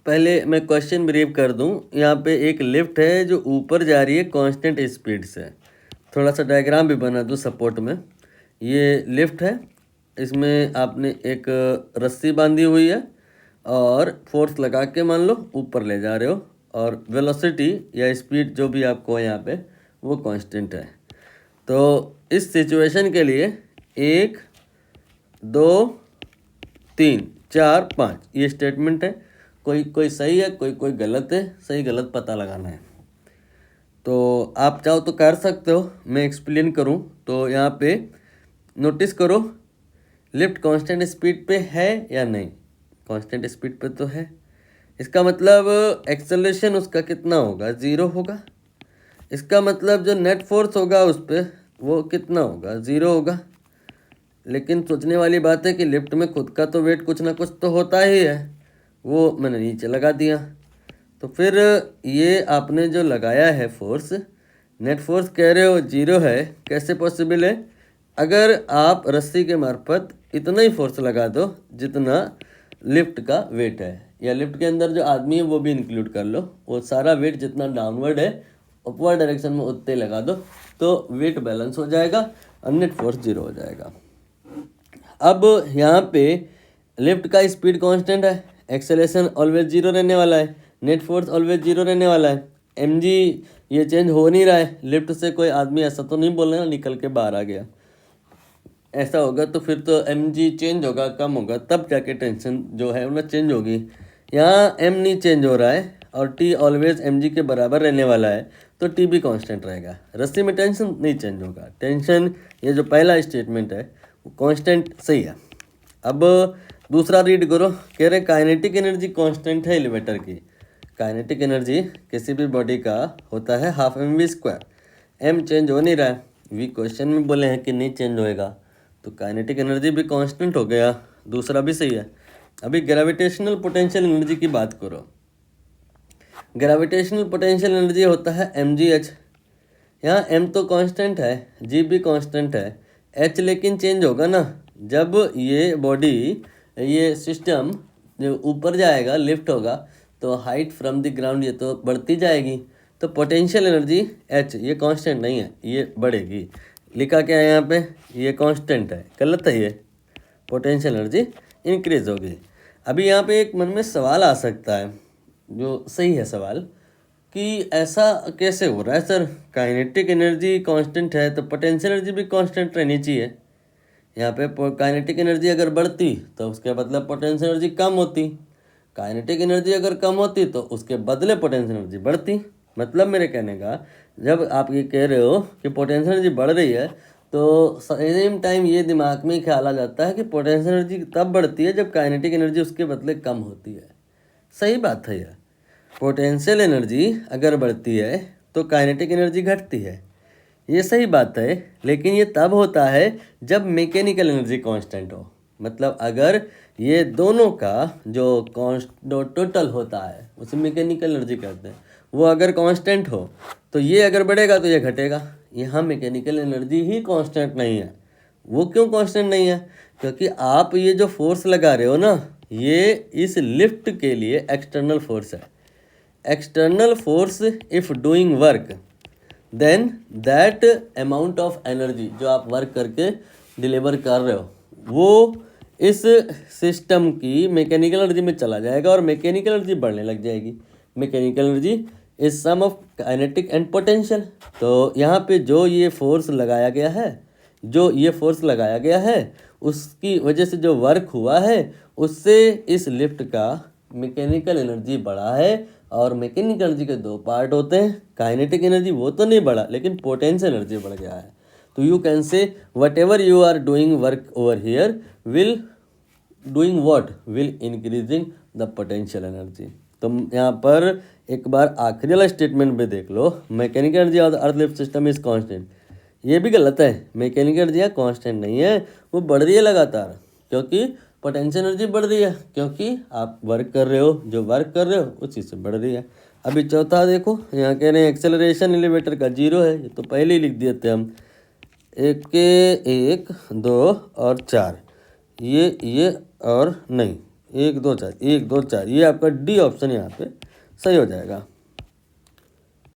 पहले मैं question brief कर दूं। यहाँ पे एक लिफ्ट है जो ऊपर जा रही है कांस्टेंट स्पीड से। थोड़ा सा डायग्राम भी बना दूं सपोर्ट में। ये लिफ्ट है, इसमें आपने एक रस्सी बांधी हुई है और फोर्स लगा के मान लो ऊपर ले जा रहे हो, और वेलोसिटी या स्पीड जो भी आपको यहाँ पे वो कांस्टेंट है। तो इस सिचुएशन के लिए 1 2 3 4 5 ये स्टेटमेंट है। कोई सही है, कोई गलत है। सही गलत पता लगाना है। तो आप चाहो तो कर सकते हो, मैं एक्सप्लेन करूं तो यहाँ पे नोटिस करो, लिफ्ट कांस्टेंट स्पीड पे है या नहीं। कांस्टेंट स्पीड पे तो है, इसका मतलब एक्सेलरेशन उसका कितना होगा, 0 होगा। इसका मतलब जो नेट फोर्स होगा उस पर वो कितना होगा, 0 होगा। लेकिन सोचने वाली बात है कि लिफ्ट में खुद का तो वेट कुछ ना कुछ तो होता ही है, वो मैंने नीचे लगा दिया। तो फिर ये आपने जो लगाया है फोर्स, नेट फोर्स कह रहे हो 0 है, कैसे पॉसिबल है? अगर आप रस्सी के मार्फत इतना ही फोर्स लगा दो जितना लिफ्ट का वेट है, या लिफ्ट के अंदर जो आदमी है वो भी इंक्लूड कर लो, वो सारा वेट जितना डाउनवर्ड है अपवर्ड डायरेक्शन में उतने लगा दो, तो वेट बैलेंस हो जाएगा और नेट फोर्स 0 हो जाएगा। अब यहाँ पे लिफ्ट का स्पीड कांस्टेंट है, एक्सेलरेशन ऑलवेज 0 रहने वाला है, नेट फोर्स ऑलवेज 0 रहने वाला है। mg ये चेंज हो नहीं रहा है। लिफ्ट से कोई आदमी ऐसा तो नहीं बोल रहा निकल के बाहर आ गया, ऐसा होगा तो फिर तो mg चेंज होगा, कम होगा, तब जाके टेंशन जो है उन्हें चेंज होगी। यहाँ m नहीं चेंज हो रहा है और t ऑलवेज mg के बराबर रहने वाला है, तो t भी कांस्टेंट रहेगा। रस्सी में टेंशन नहीं चेंज होगा। टेंशन ये जो पहला स्टेटमेंट है वो कांस्टेंट सही है। अब दूसरा रीड करो, कह रहे काइनेटिक एनर्जी कांस्टेंट है एलिवेटर की। काइनेटिक एनर्जी किसी भी बॉडी का होता है हाफ mv²। m चेंज हो नहीं रहा है, वी क्वेश्चन में बोले हैं कि नहीं चेंज होएगा, तो काइनेटिक एनर्जी भी कांस्टेंट हो गया। दूसरा भी सही है। अभी ग्रेविटेशनल पोटेंशियल एनर्जी की बात करो। ग्रेविटेशनल पोटेंशियल एनर्जी होता है mgh। यहाँ m तो कांस्टेंट है, g भी कांस्टेंट है, h लेकिन चेंज होगा ना। जब ये बॉडी, ये सिस्टम जो ऊपर जाएगा, लिफ्ट होगा, तो हाइट फ्रॉम द ग्राउंड ये तो बढ़ती जाएगी। तो पोटेंशियल एनर्जी h ये कांस्टेंट नहीं है, ये बढ़ेगी। लिखा क्या है यहाँ पे, ये कांस्टेंट है, गलत है। ये पोटेंशियल एनर्जी इंक्रीज होगी। अभी यहाँ पे एक मन में सवाल आ सकता है, जो सही है सवाल, कि ऐसा कैसे हो रहा है सर, काइनेटिक एनर्जी कांस्टेंट है तो पोटेंशियल एनर्जी भी कांस्टेंट रहनी चाहिए। यहाँ पे काइनेटिक एनर्जी अगर बढ़ती तो उसके बदले पोटेंशियल एनर्जी कम होती, काइनेटिक एनर्जी अगर कम होती तो उसके बदले पोटेंशियल एनर्जी बढ़ती। मतलब मेरे कहने का, जब आप ये कह रहे हो कि पोटेंशियल एनर्जी बढ़ रही है, तो सेम टाइम ये दिमाग में ख्याल आ जाता है कि पोटेंशियल एनर्जी तब बढ़ती है जब काइनेटिक एनर्जी उसके बदले कम होती है। सही बात है यार, पोटेंशियल एनर्जी अगर बढ़ती है तो काइनेटिक एनर्जी घटती है, ये सही बात है। लेकिन ये तब होता है जब मैकेनिकल एनर्जी कांस्टेंट हो। मतलब अगर ये दोनों का जो टोटल होता है उसे मैकेनिकल एनर्जी कहते हैं, वो अगर कांस्टेंट हो तो ये अगर बढ़ेगा तो ये घटेगा। यहाँ मैकेनिकल एनर्जी ही कांस्टेंट नहीं है। वो क्यों कांस्टेंट नहीं है? क्योंकि आप ये जो फोर्स लगा रहे हो ना, ये इस लिफ्ट के लिए एक्सटर्नल फोर्स है। External force if doing work, then that amount of energy जो आप वर्क करके डिलीवर कर रहे हो, वो इस सिस्टम की मैकेनिकल एनर्जी में चला जाएगा और मैकेनिकल एनर्जी बढ़ने लग जाएगी। Mechanical energy is sum of kinetic and potential. तो यहाँ पे जो ये फोर्स लगाया गया है, जो ये फोर्स लगाया गया है, उसकी वजह से जो वर्क हुआ है उससे इस लिफ्ट का मैकेनिकल एनर्जी बढ़ा है। और मैकेनिकल एनर्जी के दो पार्ट होते हैं, काइनेटिक एनर्जी वो तो नहीं बढ़ा लेकिन पोटेंशियल एनर्जी बढ़ गया है। तो you can say whatever you are doing work over here will doing what, will increasing the potential energy. तो यहाँ पर एक बार आखिरी वाला स्टेटमेंट पे देख लो, mechanical energy of the earth lift system is constant. ये भी गलत है, मैकेनिकल एनर्जी कांस्टेंट नहीं है, वो बढ़ रही है लगातार, क्योंकि पोटेंशियल एनर्जी बढ़ रही है, क्योंकि आप वर्क कर रहे हो, जो वर्क कर रहे हो उस चीज़ से बढ़ रही है। अभी चौथा देखो, यहाँ कह रहे हैं एक्सेलरेशन एलिवेटर का 0 है, ये तो पहले ही लिख दिए थे हम। 1 2 और 4, ये और नहीं, 1 2 4 1 2 4, ये आपका डी ऑप्शन यहाँ पे सही हो जाएगा।